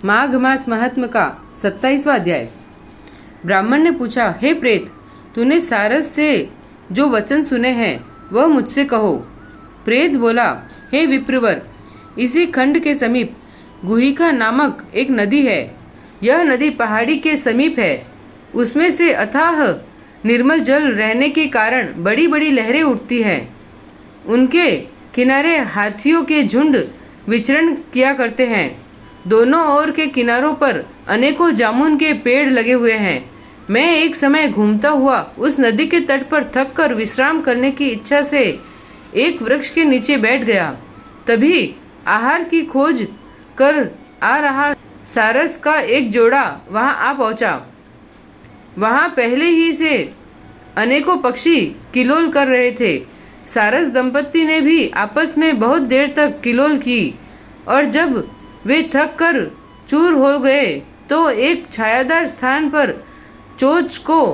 माघ मास महात्म का 27वां अध्याय। ब्राह्मण ने पूछा, हे प्रेत, तूने सारस से जो वचन सुने हैं वह मुझसे कहो। प्रेत बोला, हे विप्रवर, इसी खंड के समीप गुहिका नामक एक नदी है। यह नदी पहाड़ी के समीप है। उसमें से अथाह निर्मल जल रहने के कारण बड़ी बड़ी लहरें उठती हैं। उनके किनारे हाथियों के झुंड विचरण किया करते हैं। दोनों ओर के किनारों पर अनेकों जामुन के पेड़ लगे हुए हैं। मैं एक समय घूमता हुआ उस नदी के तट पर थक कर विश्राम करने की इच्छा से एक वृक्ष के नीचे बैठ गया। तभी आहार की खोज कर आ रहा सारस का एक जोड़ा वहां आ पहुंचा। वहां पहले ही से अनेकों पक्षी किलोल कर रहे थे। सारस दंपत्ति ने भी आपस में बहुत देर तक किलोल की और जब वे थक कर चूर हो गए तो एक छायादार स्थान पर चोंच को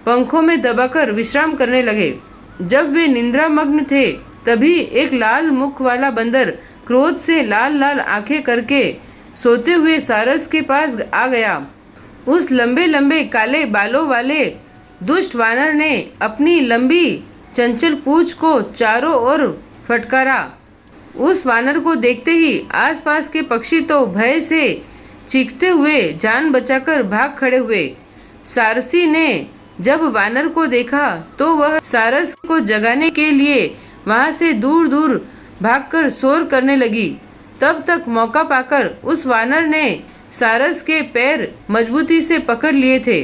पंखों में दबाकर विश्राम करने लगे। जब वे निद्रामग्न थे तभी एक लाल मुख वाला बंदर क्रोध से लाल लाल आंखें करके सोते हुए सारस के पास आ गया। उस लंबे लंबे काले बालों वाले दुष्ट वानर ने अपनी लंबी चंचल पूंछ को चारों ओर फटकारा। उस वानर को देखते ही आसपास के पक्षी तो भय से चीखते हुए जान बचाकर भाग खड़े हुए। सारसी ने जब वानर को देखा तो वह सारस को जगाने के लिए वहां से दूर दूर भागकर शोर करने लगी। तब तक मौका पाकर उस वानर ने सारस के पैर मजबूती से पकड़ लिए थे।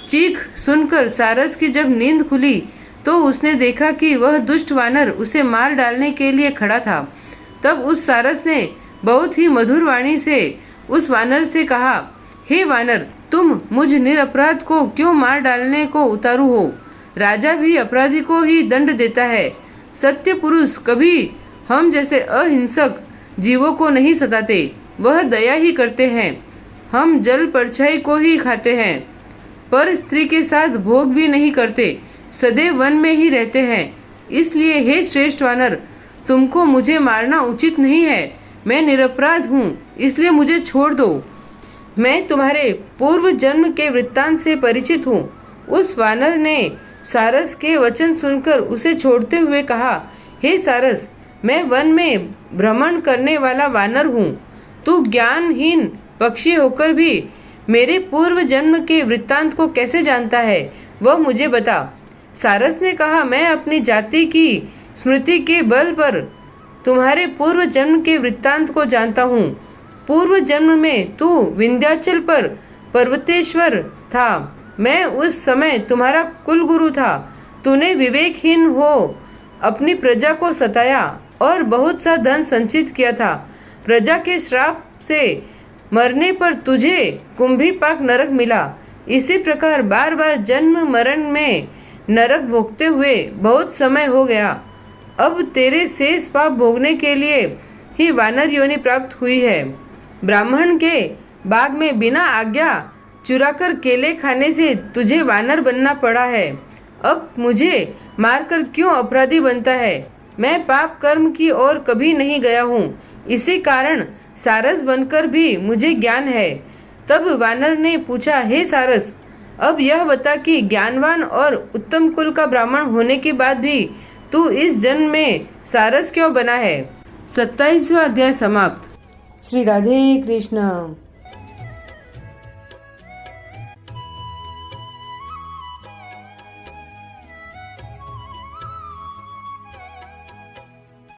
चीख सुनकर सारस की जब नींद खुली तो उसने देखा कि वह दुष्ट वानर उसे मार डालने के लिए खड़ा था। तब उस सारस ने बहुत ही मधुर वाणी से उस वानर से कहा, हे वानर, तुम मुझ निरपराध को क्यों मार डालने को उतारू हो? राजा भी अपराधी को ही दंड देता है। सत्य पुरुष कभी हम जैसे अहिंसक जीवों को नहीं सताते, वह दया ही करते हैं। हम जल परछाई को ही खाते हैं, पर स्त्री के साथ भोग भी नहीं करते, सदैव वन में ही रहते हैं। इसलिए हे श्रेष्ठ वानर, तुमको मुझे मारना उचित नहीं है। मैं निरपराध हूँ, इसलिए मुझे छोड़ दो। मैं तुम्हारे पूर्व जन्म के वृत्तांत से परिचित हूँ। उस वानर ने सारस के वचन सुनकर उसे छोड़ते हुए कहा, हे सारस, मैं वन में भ्रमण करने वाला वानर हूँ। तू ज्ञानहीन पक्षी होकर भी मेरे पूर्व जन्म के वृत्तांत को कैसे जानता है, वह मुझे बता। सारस ने कहा, मैं अपनी जाति की स्मृति के बल पर तुम्हारे पूर्व जन्म के वृत्तांत को जानता हूँ। पूर्व जन्म में तू विंध्याचल पर पर्वतेश्वर था। मैं उस समय तुम्हारा कुलगुरु था। तूने विवेकहीन हो अपनी प्रजा को सताया और बहुत सा धन संचित किया था। प्रजा के श्राप से मरने पर तुझे कुंभीपाक नरक मिला। इसी प्रकार बार बार जन्म मरण में नरक भोगते हुए बहुत समय हो गया। अब तेरे शेष पाप भोगने के लिए ही वानर योनि प्राप्त हुई है। ब्राह्मण के बाग में बिना आज्ञा चुराकर केले खाने से तुझे वानर बनना पड़ा है। अब मुझे मारकर क्यों अपराधी बनता है? मैं पाप कर्म की ओर कभी नहीं गया हूँ, इसी कारण सारस बनकर भी मुझे ज्ञान है। तब वानर ने पूछा, हे सारस, अब यह बता कि ज्ञानवान और उत्तम कुल का ब्राह्मण होने के बाद भी तू इस जन्म में सारस क्यों बना है? 27वां अध्याय समाप्त। श्री राधे कृष्ण।